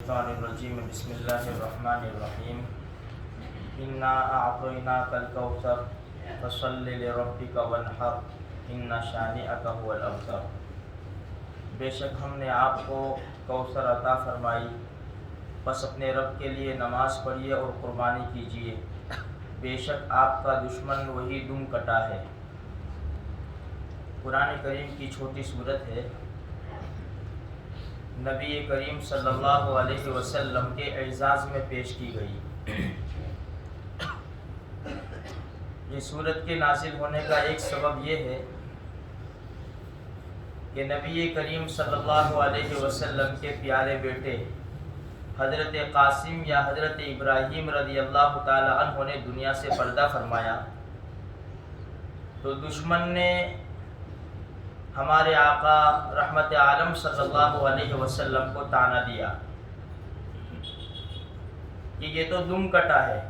الشیطان الرجیم بسم اللہ الرحمن الرحیم انا اعطیناک الکوثر فصل لربک وانحر ان شانئک هو الابتر۔ بے شک ہم نے آپ کو کوثر عطا فرمائی، بس اپنے رب کے لیے نماز پڑھیے اور قربانی کیجیے، بے شک آپ کا دشمن وہی دم کٹا ہے۔ قرآن کریم کی چھوٹی سورت ہے، نبی کریم صلی اللہ علیہ وسلم کے اعزاز میں پیش کی گئی۔ یہ سورت کے نازل ہونے کا ایک سبب یہ ہے کہ نبی کریم صلی اللہ علیہ وسلم کے پیارے بیٹے حضرت قاسم یا حضرت ابراہیم رضی اللہ تعالی عنہ نے دنیا سے پردہ فرمایا، تو دشمن نے ہمارے آقا رحمت عالم صلی اللہ علیہ وسلم کو طعنہ دیا کہ یہ تو دم کٹا ہے،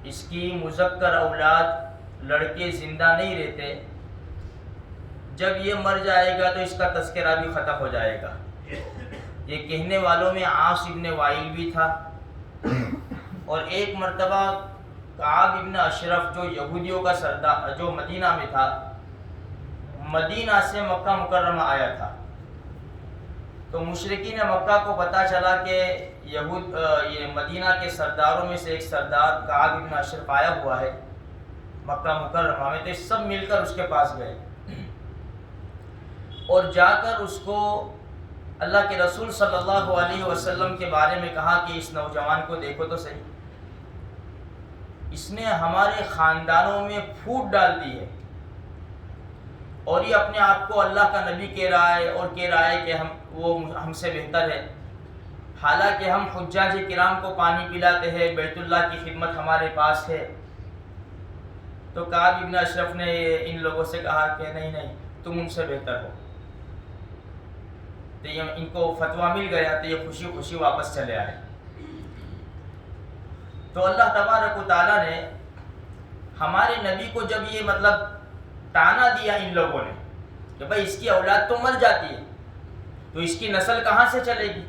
اس کی مذکر اولاد لڑکے زندہ نہیں رہتے، جب یہ مر جائے گا تو اس کا تذکرہ بھی ختم ہو جائے گا۔ یہ کہنے والوں میں عاص ابن وائل بھی تھا، اور ایک مرتبہ کعب ابن اشرف جو یہودیوں کا سردار جو مدینہ میں تھا، مدینہ سے مکہ مکرمہ آیا تھا، تو مشرکین مکہ کو پتہ چلا کہ یہ مدینہ کے سرداروں میں سے ایک سردار کعب ابن اشرف آیا ہوا ہے مکہ مکرمہ میں، تو سب مل کر اس کے پاس گئے اور جا کر اس کو اللہ کے رسول صلی اللہ علیہ وسلم کے بارے میں کہا کہ اس نوجوان کو دیکھو تو صحیح، اس نے ہمارے خاندانوں میں پھوٹ ڈال دی ہے، اور یہ اپنے آپ کو اللہ کا نبی کہہ رہا ہے اور کہہ رہا ہے کہ وہ ہم سے بہتر ہے، حالانکہ ہم حجاج کرام کو پانی پلاتے ہیں، بیت اللہ کی خدمت ہمارے پاس ہے۔ تو کعب ابن اشرف نے ان لوگوں سے کہا کہ نہیں تم ان سے بہتر ہو، تو ان کو فتویٰ مل گیا، تو یہ خوشی خوشی واپس چلے آئے۔ تو اللہ تبارک و تعالیٰ نے ہمارے نبی کو جب یہ طعنہ دیا ان لوگوں نے کہ بھائی اس کی اولاد تو مر جاتی ہے، تو اس کی نسل کہاں سے چلے گی؟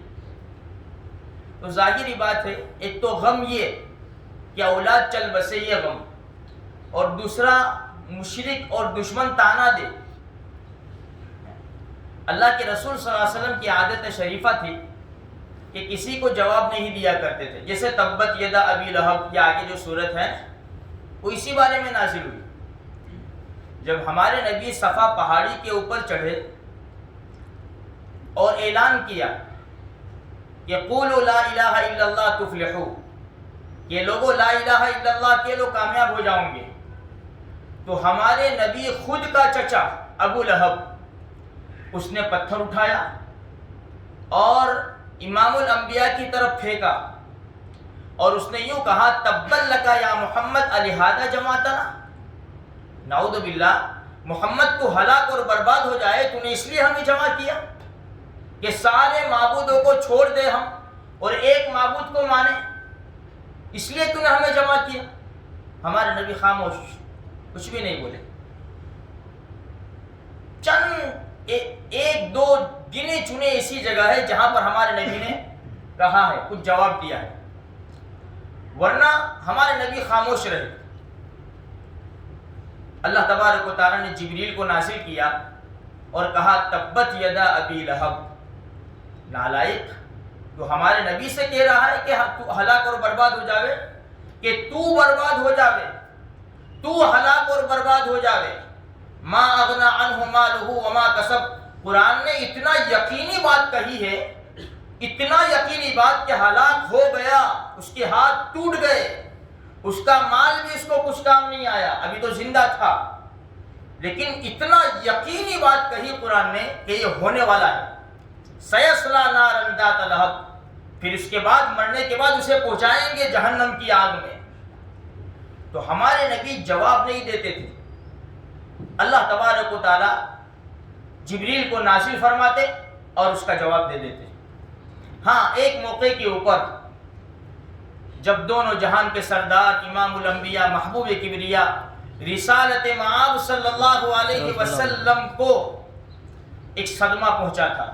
تو ظاہری بات ہے، ایک تو غم یہ کہ اولاد چل بسے یہ غم، اور دوسرا مشرک اور دشمن طعنہ دے۔ اللہ کے رسول صلی اللہ علیہ وسلم کی عادت شریفہ تھی کہ کسی کو جواب نہیں دیا کرتے تھے، جیسے تبت یدا ابی لہب یا آگے جو صورت ہے وہ اسی بارے میں نازل ہوئی۔ جب ہمارے نبی صفا پہاڑی کے اوپر چڑھے اور اعلان کیا کہ قولوا لا الہ الا اللہ تفلحوا، یہ لوگوں لا الہ الا اللہ کے لوگ کامیاب ہو جاؤں گے، تو ہمارے نبی خود کا چچا ابو لہب اس نے پتھر اٹھایا اور امام الانبیاء کی طرف پھینکا، اور اس نے یوں کہا تبت لک یا محمد الہذا جمعتنا، نعوذ باللہ، محمد تو ہلاک اور برباد ہو جائے، تو نے اس لیے ہمیں جمع کیا کہ سارے معبودوں کو چھوڑ دے ہم اور ایک معبود کو مانے، اس لیے تو نے ہمیں جمع کیا۔ ہمارے نبی خاموش، کچھ بھی نہیں بولے۔ چند ایک دو گنے چنے ایسی جگہ ہے جہاں پر ہمارے نبی نے کہا ہے، کچھ جواب دیا ہے، ورنہ ہمارے نبی خاموش رہے۔ اللہ تبارک و تعالیٰ نے جبریل کو نازل کیا اور کہا تبت یدا ابی لہب، نالائق، تو ہمارے نبی سے کہہ رہا ہے کہ تو ہلاک اور برباد ہو جاوے، کہ تو برباد ہو جاوے، تو ہلاک اور برباد ہو جاوے۔ ما اغنی عنہ مالہ وما کسب، قرآن نے اتنا یقینی بات کہی ہے، اتنا یقینی بات کہ ہلاک ہو گیا، اس کے ہاتھ ٹوٹ گئے، اس کا مال بھی اس کو کچھ کام نہیں آیا، ابھی تو زندہ تھا، لیکن اتنا یقینی بات کہی قرآن نے کہ یہ ہونے والا ہے۔ سیصلی نارا ذات لہب، پھر اس کے بعد مرنے کے بعد اسے پہنچائیں گے جہنم کی آگ میں۔ تو ہمارے نبی جواب نہیں دیتے تھے، اللہ تبارک و تعالی جبریل کو نازل فرماتے اور اس کا جواب دے دیتے۔ ہاں، ایک موقع کے اوپر جب دونوں جہان کے سردار امام الانبیاء محبوب کبریا رسالت مآب صلی اللہ علیہ وسلم کو ایک صدمہ پہنچا تھا،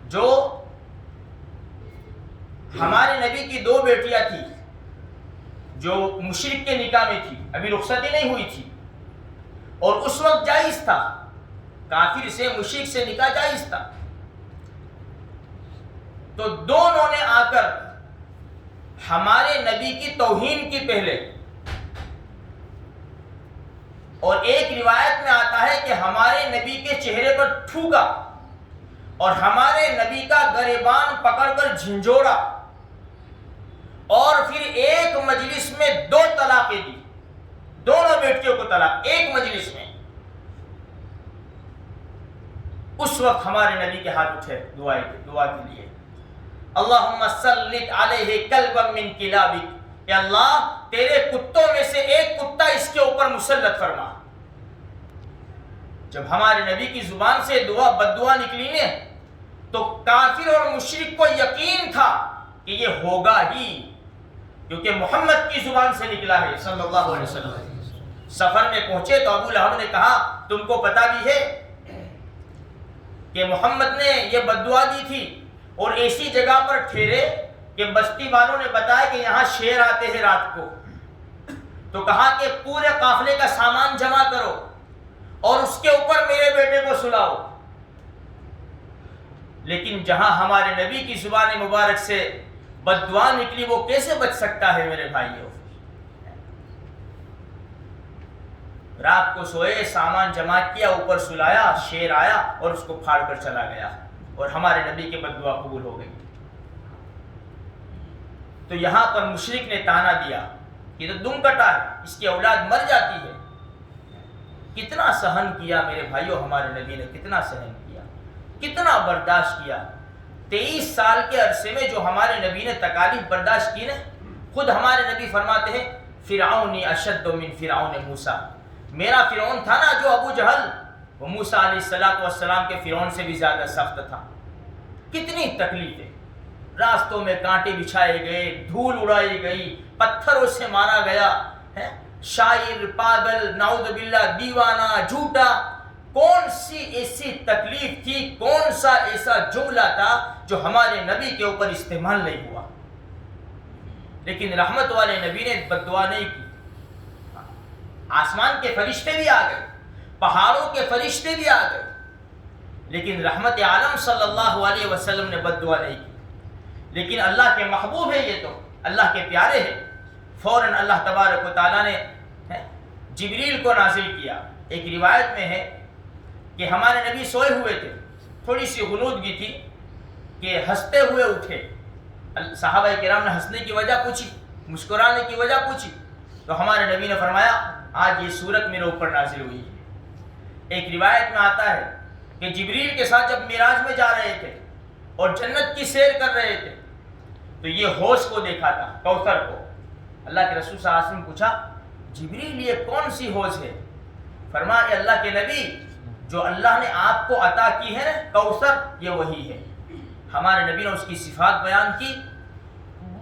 جو ہمارے نبی کی 2 بیٹیاں تھیں جو مشرک کے نکاح میں تھی، ابھی رخصتی نہیں ہوئی تھی، اور اس وقت جائز تھا، کافر سے مشرک سے نکاح جائز تھا. تو دونوں نے آ کر ہمارے نبی کی توہین کی پہلے، اور ایک روایت میں آتا ہے کہ ہمارے نبی کے چہرے پر تھوکا اور ہمارے نبی کا گریبان پکڑ کر جھنجھوڑا، اور پھر ایک مجلس میں 2 طلاقیں دی، دونوں بیٹیوں کو طلاق ایک مجلس میں. اس وقت ہمارے نبی کے ہاتھ اٹھے دعا کے لیے، اللہم سلط علیہ کلبا من کلابک، کہ اللہ تیرے کتوں میں سے ایک کتا اس کے اوپر مسلط فرما. جب ہمارے نبی کی زبان سے بد دعا نکلی نے تو کافر اور مشرک کو یقین تھا کہ یہ ہوگا ہی، کیونکہ محمد کی زبان سے نکلا ہے صلی اللہ علیہ وسلم. سفر میں پہنچے تو ابو لہب نے کہا تم کو پتا بھی ہے کہ محمد نے یہ بد دعا دی تھی، اور ایسی جگہ پر ٹھہرے کہ بستی والوں نے بتایا کہ یہاں شیر آتے ہیں رات کو. تو کہا کہ پورے قافلے کا سامان جمع کرو اور اس کے اوپر میرے بیٹے کو سلاؤ. لیکن جہاں ہمارے نبی کی زبان مبارک سے بد دعا نکلی وہ کیسے بچ سکتا ہے میرے بھائیوں؟ رات کو سوئے، سامان جمع کیا، اوپر سلایا، شیر آیا اور اس کو پھاڑ کر چلا گیا، اور ہمارے نبی کے بد دعا قبول ہو گئی. تو یہاں پر مشرک نے تانا دیا کہ تو دم کٹا ہے، اس کی اولاد مر جاتی ہے. کتنا سہن کیا میرے بھائیوں ہمارے نبی نے، کتنا سہن کیا، کتنا برداشت کیا. 23 سال کے عرصے میں جو ہمارے نبی نے تکالیف برداشت کی نا، خود ہمارے نبی فرماتے ہیں فرعون اشد من فرعون موسیٰ، میرا فرعون تھا نا جو ابو جہل، وہ موسیٰ علیہ السلام کے فرعون سے بھی زیادہ سخت تھا. کتنی تکلیفیں، راستوں میں کانٹے بچھائے گئے، دھول اڑائی گئی، پتھروں سے مارا گیا، شاعر، پاگل، نعوذ باللہ، دیوانہ، جھوٹا. کون سی ایسی تکلیف تھی، کون سا ایسا جملہ تھا جو ہمارے نبی کے اوپر استعمال نہیں ہوا؟ لیکن رحمت والے نبی نے بد دعا نہیں کی. آسمان کے فرشتے بھی آ گئے، پہاڑوں کے فرشتے بھی آ گئے، لیکن رحمت عالم صلی اللہ علیہ وسلم نے بد دعا نہیں کی. لیکن اللہ کے محبوب ہے، یہ تو اللہ کے پیارے ہیں. فوراً اللہ تبارک و تعالیٰ نے جبریل کو نازل کیا. ایک روایت میں ہے کہ ہمارے نبی سوئے ہوئے تھے، تھوڑی سی غنودگی تھی کہ ہنستے ہوئے اٹھے. صحابہ کرام نے ہنسنے کی وجہ پوچھی، مسکرانے کی وجہ پوچھی، تو ہمارے نبی نے فرمایا آج یہ سورت میرے اوپر نازل ہوئی ہے. ایک روایت میں آتا ہے کہ جبریل کے ساتھ جب معراج میں جا رہے تھے اور جنت کی سیر کر رہے تھے تو یہ حوض کو دیکھا تھا، کوثر کو. اللہ کے رسول صلی اللہ علیہ وسلم نے پوچھا جبریل یہ کون سی حوض ہے؟ فرمایا اللہ کے نبی جو اللہ نے آپ کو عطا کی ہے کوثر، یہ وہی ہے. ہمارے نبی نے اس کی صفات بیان کی.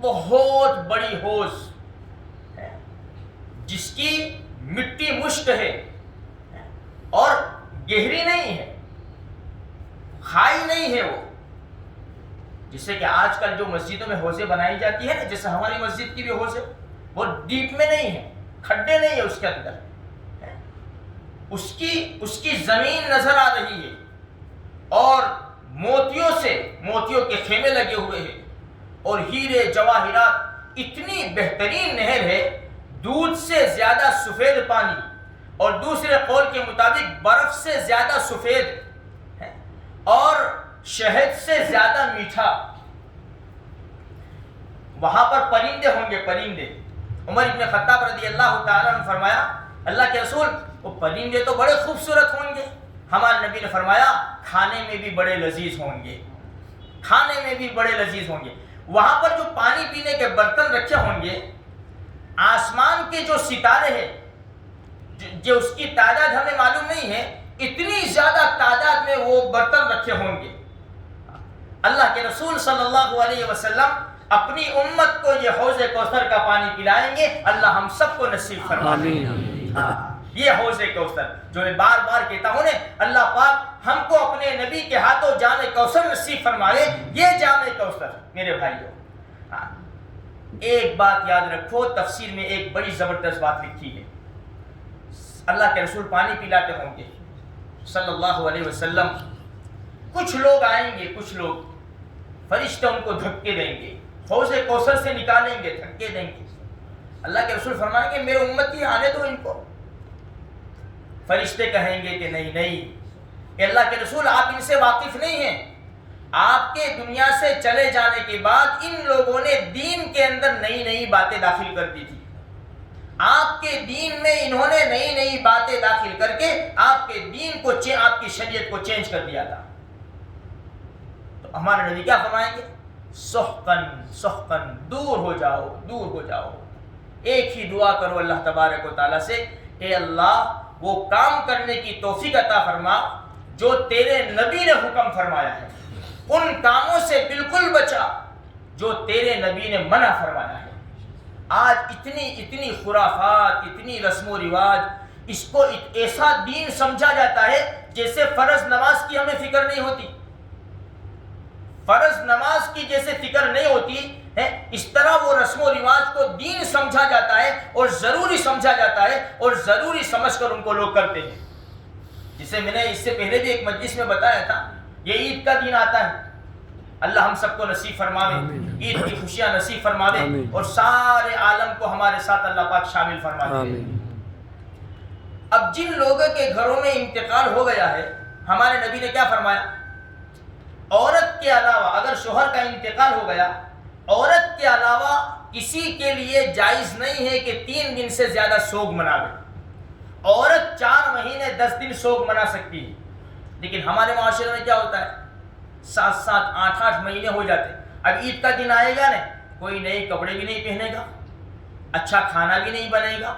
بہت بڑی حوض جس کی مٹی مشک ہے اور گہری نہیں ہے، کھائی نہیں ہے. وہ جسے کہ آج کل جو مسجدوں میں حوضیں بنائی جاتی ہے نا، جیسے ہماری مسجد کی بھی حوض ہے، وہ ڈیپ میں نہیں ہے، کھڈے نہیں ہے اس کے اندر. اس کی زمین نظر آ رہی ہے اور موتیوں کے خیمے لگے ہوئے ہیں اور ہیرے جواہرات. اتنی بہترین نہر ہے، دودھ سے زیادہ سفید پانی اور دوسرے قول کے مطابق برف سے زیادہ سفید ہے اور شہد سے زیادہ میٹھا. وہاں پر پرندے ہوں گے، پرندے. عمر ابن خطاب رضی اللہ تعالیٰ عنہ فرمایا اللہ کے رسول وہ پرندے تو بڑے خوبصورت ہوں گے. ہمارے نبی نے فرمایا کھانے میں بھی بڑے لذیذ ہوں گے، کھانے میں بھی بڑے لذیذ ہوں گے. وہاں پر جو پانی پینے کے برتن رکھے ہوں گے، آسمان کے جو ستارے ہیں جو اس کی تعداد ہمیں معلوم نہیں ہے، اتنی زیادہ تعداد میں وہ برتن رکھے ہوں گے. اللہ کے رسول صلی اللہ علیہ وسلم اپنی امت کو یہ حوض کوثر کا پانی پلائیں گے. اللہ ہم سب کو نصیب فرمائے. یہ حوض کوثر جو میں بار بار کہتا ہوں نے، اللہ پاک ہم کو اپنے نبی کے ہاتھوں جام کوثر نصیب فرمائے. یہ جام کوثر میرے بھائیوں ایک بات یاد رکھو، تفسیر میں ایک بڑی زبردست بات لکھی ہے، اللہ کے رسول پانی پلاتے ہوں گے صلی اللہ علیہ وسلم، کچھ لوگ آئیں گے، کچھ لوگ فرشتے ان کو دھکے دیں گے، حوض کوثر سے نکالیں گے، دھکے دیں گے، اللہ کے رسول فرمائیں گے میرے امتی آنے دو ان کو، فرشتے کہیں گے کہ نہیں نہیں، اللہ کے رسول آپ ان سے واقف نہیں ہیں، آپ کے دنیا سے چلے جانے کے بعد ان لوگوں نے دین کے اندر نئی نئی باتیں داخل کر دی تھی، آپ کے دین میں انہوں نے نئی نئی باتیں داخل کر کے آپ کے دین کو آپ کی شریعت کو چینج کر دیا تھا، تو ہمارے نبی کیا فرمائیں گے؟ سحقن سحقن، دور ہو جاؤ دور ہو جاؤ، ایک ہی دعا کرو اللہ تبارک و تعالیٰ سے، اے اللہ وہ کام کرنے کی توفیق عطا فرما جو تیرے نبی نے حکم فرمایا ہے، ان کاموں سے بالکل بچا جو تیرے نبی نے منع فرمایا ہے۔ آج اتنی خرافات، اتنی رسم و رواج، اس کو ایسا دین سمجھا جاتا ہے جیسے فرض نماز کی ہمیں فکر نہیں ہوتی، فرض نماز کی جیسے فکر نہیں ہوتی ہے، اس طرح وہ رسم و رواج کو دین سمجھا جاتا ہے اور ضروری سمجھا جاتا ہے اور ضروری سمجھ کر ان کو لوگ کرتے ہیں، جسے میں نے اس سے پہلے بھی ایک مجلس میں بتایا تھا، یہ عید کا دن آتا ہے، اللہ ہم سب کو نصیب فرماوے، عید کی خوشیاں نصیب فرماوے اور سارے عالم کو ہمارے ساتھ اللہ پاک شامل فرمائے۔ اب جن لوگوں کے گھروں میں انتقال ہو گیا ہے، ہمارے نبی نے کیا فرمایا؟ عورت کے علاوہ اگر شوہر کا انتقال ہو گیا، عورت کے علاوہ کسی کے لیے جائز نہیں ہے کہ 3 دن سے زیادہ سوگ مناوے، عورت 4 مہینے 10 دن سوگ منا سکتی ہے، لیکن ہمارے معاشرے میں کیا ہوتا ہے 7 8 مہینے ہو جاتے، اب عید کا دن آئے گا نا، کوئی نئے کپڑے بھی نہیں پہنے گا، اچھا کھانا بھی نہیں بنے گا،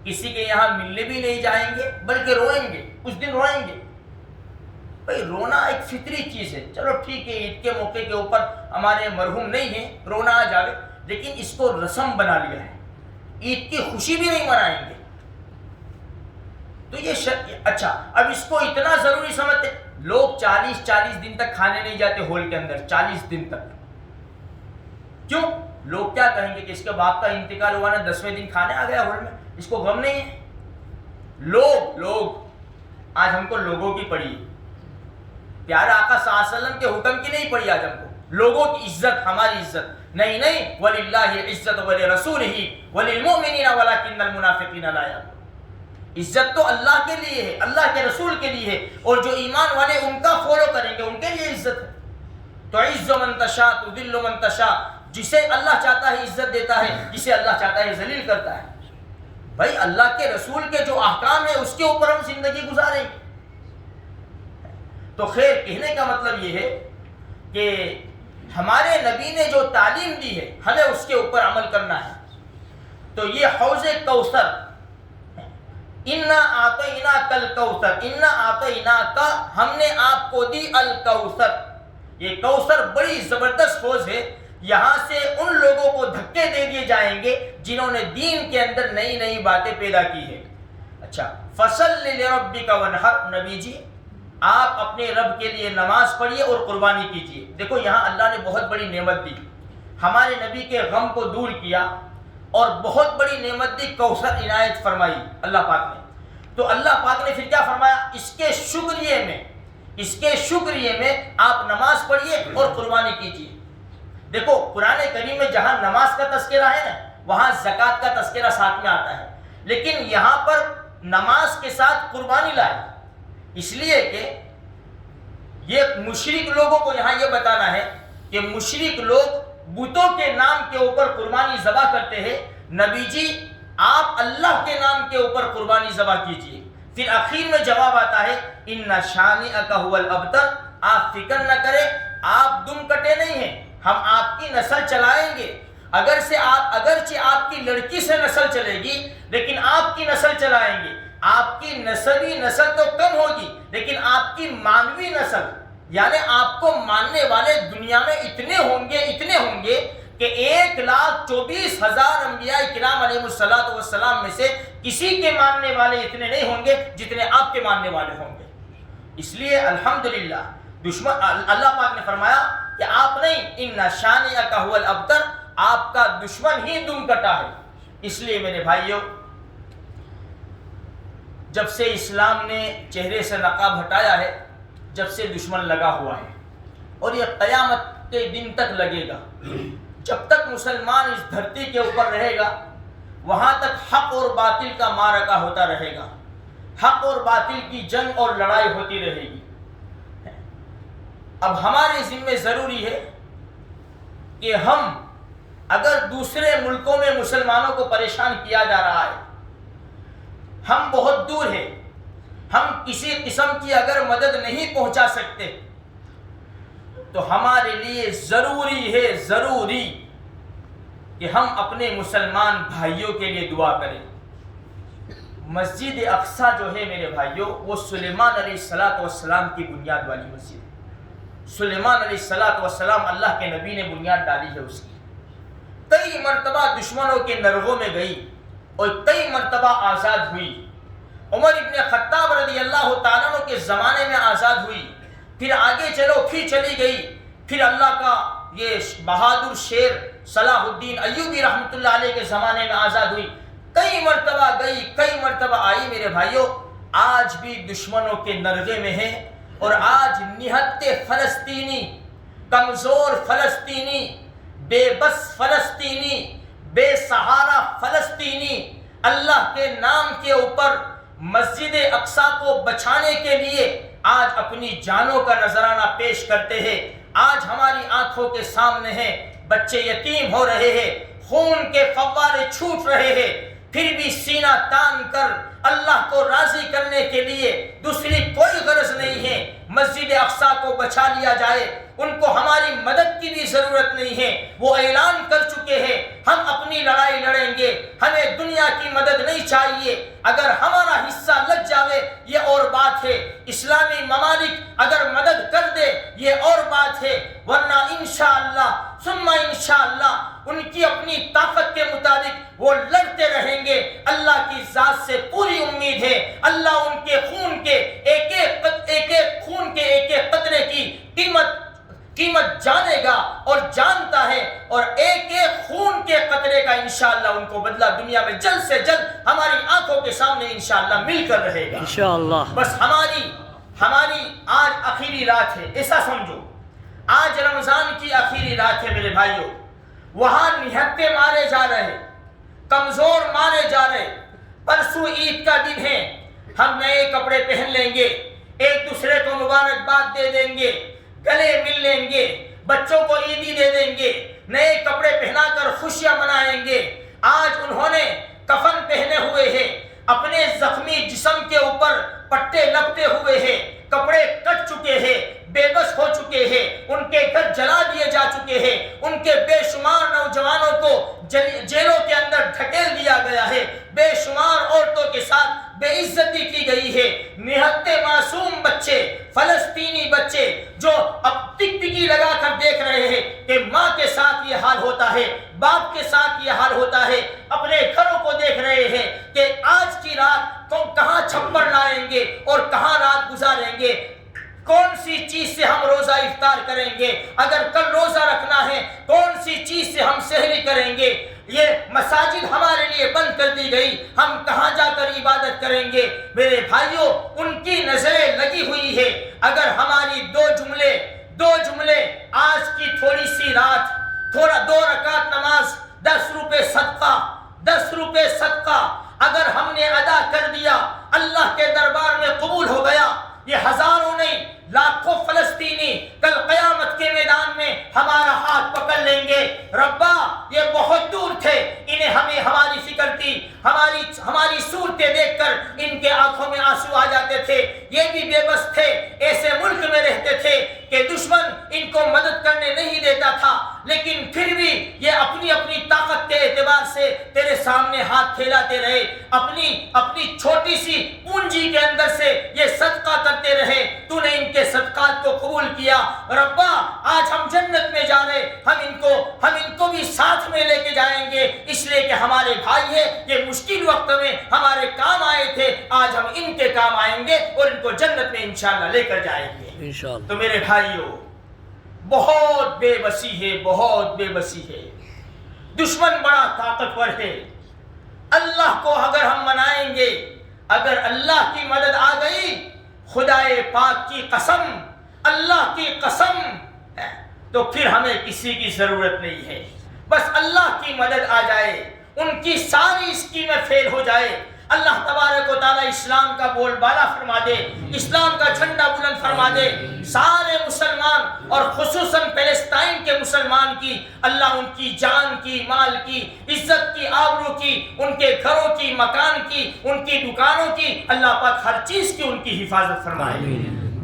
کسی کے یہاں ملنے بھی نہیں جائیں گے، بلکہ روئیں گے، اس دن روئیں گے۔ بھائی رونا ایک فطری چیز ہے، چلو ٹھیک ہے عید کے موقع کے اوپر ہمارے مرحوم نہیں ہیں، رونا آ جاوے، لیکن اس کو رسم بنا لیا ہے، عید کی خوشی بھی نہیں منائیں گے، تو یہ اچھا اب اس کو اتنا ضروری سمجھتے، لوگ 40 دن تک کھانے نہیں جاتے ہال کے اندر، 40 دن تک، کیوں؟ لوگ کیا کہیں گے کہ اس کے باپ کا انتقال ہوا نا 10ویں دن کھانے آ گیا ہال میں، اس کو غم نہیں ہے۔ لوگ آج ہم کو لوگوں کی پڑی، پیارے آقا صلی اللہ علیہ وسلم کے حکم کی نہیں پڑی، آج ہم کو لوگوں کی عزت، ہماری عزت نہیں، وَلِلَّهِ الْعِزَّةُ وَلِرَسُولِهِ وَلِلْمُؤْمِنِينَ وَلَكِنَّ الْمُنَافِقِينَ لَا يَعْلَمُونَ، عزت تو اللہ کے لیے ہے، اللہ کے رسول کے لیے ہے، اور جو ایمان والے ان کا فالو کریں گے ان کے لیے عزت ہے۔ تو عز من تشاء تذل من تشاء، جسے اللہ چاہتا ہے عزت دیتا ہے، جسے اللہ چاہتا ہے ذلیل کرتا ہے۔ بھائی اللہ کے رسول کے جو احکام ہیں اس کے اوپر ہم زندگی گزاریں گے۔ تو خیر کہنے کا مطلب یہ ہے کہ ہمارے نبی نے جو تعلیم دی ہے ہمیں اس کے اوپر عمل کرنا ہے۔ تو یہ حوض کوثر، انا اعطیناک الکوثر، انا اعطیناک، ہم نے آپ کو دی الکوثر، یہ کوثر بڑی زبردست حوض ہے، یہاں سے ان لوگوں کو دھکے دے دیے جائیں گے جنہوں نے دین کے اندر نئی نئی باتیں پیدا کی ہے۔ اچھا فصل لربک وانحر، نبی جی آپ اپنے رب کے لیے نماز پڑھیے اور قربانی کیجیے۔ دیکھو یہاں اللہ نے بہت بڑی نعمت دی، ہمارے نبی کے غم کو دور کیا اور بہت بڑی نعمت دی، کوثر عنایت فرمائی اللہ پاک نے۔ تو اللہ پاک نے پھر کیا فرمایا؟ اس کے شکریہ میں آپ نماز پڑھیے اور قربانی کیجیے۔ دیکھو قرآن کریم میں جہاں نماز کا تذکرہ ہے نا وہاں زکوٰۃ کا تذکرہ ساتھ میں آتا ہے، لیکن یہاں پر نماز کے ساتھ قربانی لائے، اس لیے کہ یہ مشرک لوگوں کو یہاں یہ بتانا ہے کہ مشرک لوگ بتوں کے نام کے اوپر قربانی ذبح کرتے ہیں، نبی جی آپ اللہ کے نام کے اوپر قربانی ذبح کیجیے۔ پھر آخر میں جواب آتا ہے ان شانئک ھو الابتر، آپ فکر نہ کریں، آپ دم کٹے نہیں ہیں، ہم آپ کی نسل چلائیں گے، اگرچہ آپ کی لڑکی سے نسل چلے گی لیکن آپ کی نسل چلائیں گے، آپ کی نسبی نسل تو کم ہوگی لیکن آپ کی مانوی نسل، یعنی آپ کو ماننے والے دنیا میں اتنے ہوں گے کہ 1,24,000 انبیاء کرام علیہ السلام میں سے کسی کے ماننے والے اتنے نہیں ہوں گے جتنے آپ کے ماننے والے ہوں گے۔ اس لیے الحمدللہ اللہ پاک نے فرمایا کہ آپ نہیں، ان شانئک ھو الابتر، آپ کا دشمن ہی دم کٹا ہے۔ اس لیے میرے بھائیوں، جب سے اسلام نے چہرے سے نقاب ہٹایا ہے، جب سے دشمن لگا ہوا ہے، اور یہ قیامت کے دن تک لگے گا۔ جب تک مسلمان اس دھرتی کے اوپر رہے گا، وہاں تک حق اور باطل کا معرکہ ہوتا رہے گا، حق اور باطل کی جنگ اور لڑائی ہوتی رہے گی۔ اب ہمارے ذمہ ضروری ہے کہ ہم، اگر دوسرے ملکوں میں مسلمانوں کو پریشان کیا جا رہا ہے، ہم بہت دور ہیں، ہم کسی قسم کی اگر مدد نہیں پہنچا سکتے، تو ہمارے لیے ضروری کہ ہم اپنے مسلمان بھائیوں کے لیے دعا کریں۔ مسجد اقصیٰ جو ہے میرے بھائیوں، وہ سلیمان علیہ السلام کی بنیاد والی مسجد ہے۔ سلیمان علیہ السلام اللہ کے نبی نے بنیاد ڈالی ہے اس کی۔ کئی مرتبہ دشمنوں کے نرغوں میں گئی اور کئی مرتبہ آزاد ہوئی۔ عمر ابن خطاب رضی اللہ تعالیٰ عنہ کے زمانے میں آزاد ہوئی، پھر آگے چلو پھر چلی گئی، پھر اللہ کا یہ بہادر شیر صلاح الدین ایوبی رحمۃ اللہ علیہ کے زمانے میں آزاد ہوئی۔ کئی مرتبہ گئی، کئی مرتبہ آئی میرے بھائیوں، آج بھی دشمنوں کے نرغے میں ہے، اور آج نہتے فلسطینی، کمزور فلسطینی، بے بس فلسطینی، بے سہارا فلسطینی اللہ کے نام کے اوپر مسجد اقصیٰ کو بچانے کے لیے آج اپنی جانوں کا نذرانہ پیش کرتے ہیں۔ آج ہماری آنکھوں کے سامنے ہیں، بچے یتیم ہو رہے ہیں، خون کے فوارے چھوٹ رہے ہیں، پھر بھی سینہ تان کر اللہ کو راضی کرنے کے لیے دوسری کوئی غرض نہیں ہے، مسجد اقصیٰ کو بچا لیا جائے۔ ان کو ہماری مدد کی بھی ضرورت نہیں ہے، وہ اعلان کر چکے ہیں ہم اپنی لڑائی لڑیں گے، ہمیں دنیا کی مدد نہیں چاہیے۔ اگر ہمارا حصہ لگ جاوے یہ اور بات ہے، اسلامی ممالک اگر مدد کر دے یہ اور بات ہے، ورنہ انشاءاللہ ثم انشاءاللہ ان کی اپنی طاقت کے مطابق وہ لڑتے رہیں گے۔ اللہ کی ذات سے پوری امید ہے، اللہ ان کے خون کے ایک ایک خون کے ایک ایک قطرے کی قیمت جانے گا اور جانتا ہے، اور ایک ایک خون کے قطرے کا انشاءاللہ ان کو بدلہ دنیا میں جلد سے جلد ہماری آنکھوں کے سامنے انشاءاللہ مل کر رہے گا انشاءاللہ۔ بس ہماری آج آخری رات ہے، ایسا سمجھو آج رمضان کی آخری رات ہے میرے بھائیوں۔ وہاں نہتے مارے جا رہے، کمزور مارے جا رہے، پرسوں عید کا دن ہے، ہم نئے کپڑے پہن لیں گے، ایک دوسرے کو مبارکباد دے دیں گے، گلے مل لیں گے، بچوں کو عیدی دے دیں گے، نئے کپڑے پہنا کر خوشیاں منائیں گے۔ آج انہوں نے کفن پہنے ہوئے ہیں، اپنے زخمی جسم کے اوپر پٹے لپٹے ہوئے ہیں، کپڑے کٹ چکے ہیں، بے بس ہو چکے ہیں، ان کے گھر جلا دیے جا چکے ہیں، ان کے بے شمار نوجوانوں کو جیلوں کے اندر ڈھکیل دیا گیا ہے، بے شمار عورتوں کے ساتھ بے عزتی کی گئی ہے۔ نہتے معصوم بچے، فلسطینی بچے جو اب ٹک ٹکی لگا کر دیکھ رہے ہیں کہ ماں کے ساتھ یہ حال ہوتا ہے، باپ کے ساتھ یہ حال ہوتا ہے، اپنے گھروں کو دیکھ رہے ہیں کہ آج کی رات کہاں چھپڑ لائیں گے اور کہاں رات گزاریں گے، کون سی چیز سے ہم روزہ افطار کریں گے، اگر کل روزہ رکھنا ہے کون سی چیز سے ہم سحری کریں گے۔ یہ مساجد ہمارے لیے بند کر دی گئی، ہم کہاں جا کر عبادت کریں گے؟ میرے بھائیوں، ان کی نظریں لگی ہوئی ہے۔ اگر ہماری دو جملے آج کی تھوڑی سی رات، تھوڑا 2 رکعت نماز، 10 روپے صدقہ اگر ہم نے ادا کر دیا، اللہ کے دربار میں قبول ہو گیا۔ یہ ہزاروں نہیں لاکھوں فلسطینی کل قیامت کے میدان میں ہمارا ہاتھ پکڑ لیں گے، ربا یہ بہت دور تھے، انہیں ہماری فکر تھی، ہماری صورتیں دیکھ کر ان کے آنکھوں میں آنسو آ جاتے تھے، یہ بھی بے بس تھے، ایسے ملک میں رہتے تھے کہ دشمن ان کو مدد کرنے نہیں دیتا تھا، لیکن پھر بھی یہ اپنی طاقت کے اعتبار سے تیرے سامنے ہاتھ پھیلاتے رہے، اپنی چھوٹی سی پونجی کے اندر سے یہ صدقہ کرتے رہے، تو نے ان کے صدقات کو قبول کیا۔ ربا آج ہم جنت میں جا رہے، ہم ان کو بھی ساتھ میں لے کے جائیں گے، اس لیے کہ ہمارے بھائی ہیں، یہ مشکل وقت میں ہمارے کام آئے تھے، آج ہم ان کے کام آئیں گے اور ان کو جنت میں انشاءاللہ لے کر جائیں گے انشاءاللہ۔ تو میرے بھائیوں، بہت بے بسی ہے، بہت بے بسی ہے۔ دشمن بڑا طاقتور ہے. اللہ کو اگر ہم منائیں گے، اگر اللہ کی مدد آ گئی، خدائے پاک کی قسم، اللہ کی قسم، تو پھر ہمیں کسی کی ضرورت نہیں ہے. بس اللہ کی مدد آ جائے، ان کی ساری اسکیمیں فیل ہو جائے، اللہ تبارک و تعالیٰ اسلام کا بول بالا فرما دے، اسلام کا جھنڈا بلند فرما دے، سارے مسلمان اور خصوصاً فلسطین کے مسلمان کی اللہ ان کی جان کی، مال کی، عزت کی، آبرو کی، ان کے گھروں کی، مکان کی، ان کی دکانوں کی، اللہ پاک ہر چیز کی ان کی حفاظت فرمائے.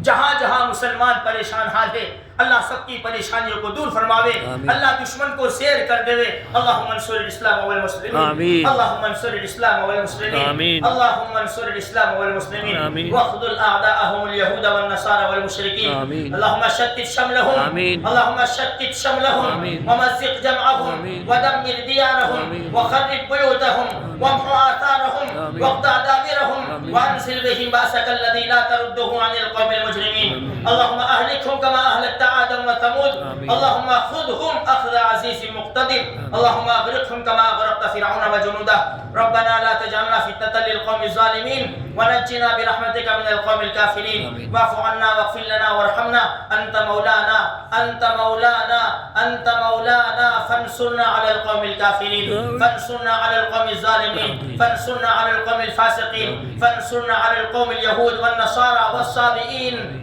جہاں جہاں مسلمان پریشان حال ہے، اللہ سب کی پریشانیوں کو دور فرماوے، اللہ دشمن کو زیر کر دے. اللہم انصر الاسلام والمسلمین، اللہم انصر الاسلام والمسلمین، اللہم انصر الاسلام والمسلمین واخذل اعداءهم اليهود والنصارى والمشركين. اللہم شتت شملهم، اللہم شتت شملهم ومزق جمعهم ودمر ديارهم وخرب بيوتهم وامحو آثارهم واقطع دابرهم وانزل بهم بأسك الذي لا ترده عن القوم المجرمين. اللہم اهلكهم كما اهلكت آدم وثمود، اللہم خذهم اخذ عزیز مقتدر، اللہم اغرقهم كما اغرقت فرعون وجنوده. ربنا لا تجعلنا فتنة للقوم الظالمين ونجنا برحمتك من القوم الكافرين. واعف عنا واغفر لنا وارحمنا، انت مولانا، انت مولانا، انت مولانا، فانصرنا على القوم الكافرين، فانصرنا على القوم الظالمين، فانصرنا على القوم الفاسقين، فانصرنا على القوم اليهود والنصارى والصابئين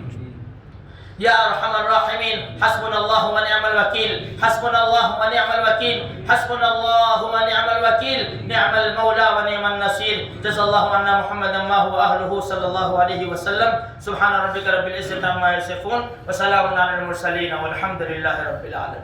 یا ارحم الراحمین. حسبنا اللہ ونعم الوکیل، حسبنا اللہ ونعم الوکیل، حسبنا اللہ ونعم الوکیل، نعم المولا ونعم النصیر. جزا اللہ عنا محمدا ما هو اہلہ صلی اللہ علیہ وسلم. سبحان ربک رب العزۃ عما یصفون وسلام علی المرسلین والحمد للہ رب العالمین.